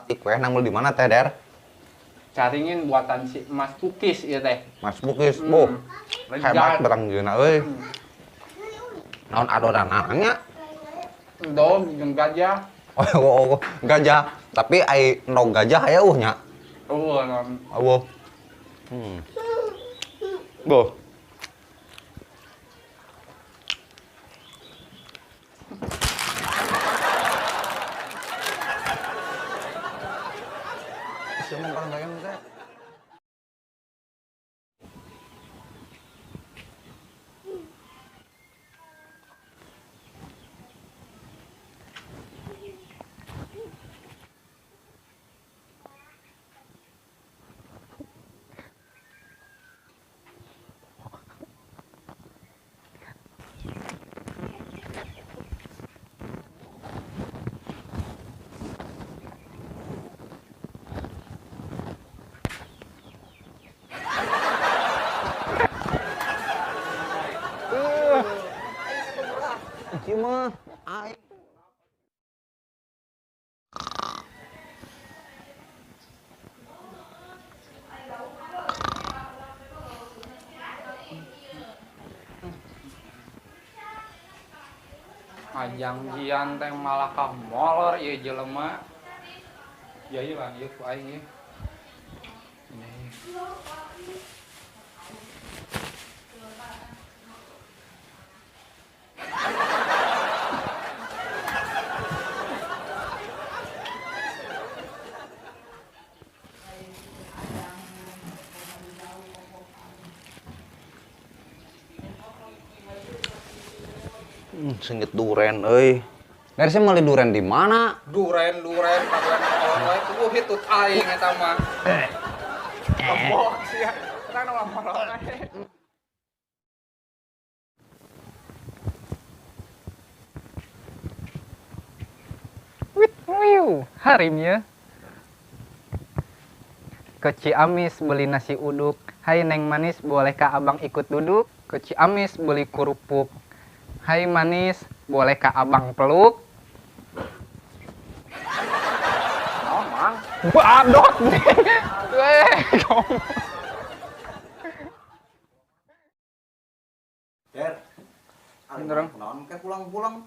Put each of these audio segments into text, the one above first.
batik weh nang di mana teh Der? Caringin buatan si Mas Pukis ya teh. Mas Bukis, boh. Hebat Lejat. barang geuna euy. Naon adonan-ananya? Dog jeung gajah. Oh, gajah. Tapi ai endog gajah aya nya. Non. Boh. Boh. Siapa barang gayang teh? Ieu mah ai Janjian teh malah ka molor ieu jelema. Ya ieu lah ieu ku aing ieu. Sengit duren euy. Dari sih meuli duren di mana? Duren kaguan molor wae tuh hitut aing eta mah. Kebok sia. Eta nu molor wae. Wiu, harimnya. Ke Ciamis beli nasi uduk. Hai Neng Manis, bolehkah abang ikut duduk? Ke Ciamis beli kerupuk. Hai Manis, bolehkah abang peluk? Oh, Mang. Badot nih. Der. Benerang. Naon ke pulang-pulang?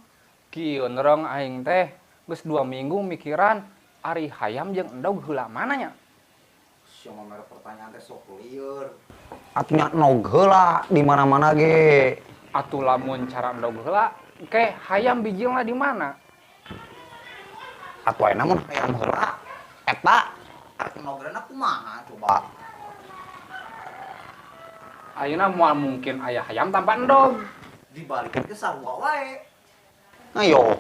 Kieu nerong aing teh geus 2 minggu mikiran ari hayam jeung endog heula mana nya? Siapa mere pertanyaan teh sok lieur. Atunya nog heula di mana-mana ge. Atuh lamun cara endog heula ke hayam bijilna di mana? Atuh ayeuna mun hayam heula eta arek nogrena kumaha coba? Ayeuna moal mungkin aya hayam tanpa endog. Dibalikeun ke sarua wae. Ayo,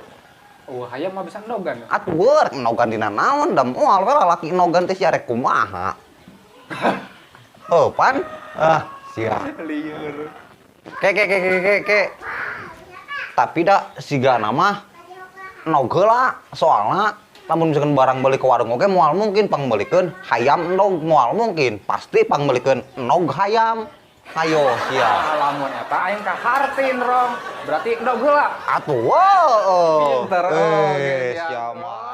Hayam mah bisa endogan. atuh rek nogan dina naon da moal we lalaki nogan teh sia rek kumaha. Oh, pan? Sia. Lieur. Ke. Tapi da sigana mah nog heula soalna lamun misalkan barang beli ke warung oge moal mungkin pangbelikeun hayam endog moal mungkin pasti pangbelikeun endog hayam. Hayo sia. Lamun eta aing kahartin rong. Berarti endog heula. Atuh, Pinter sia mah.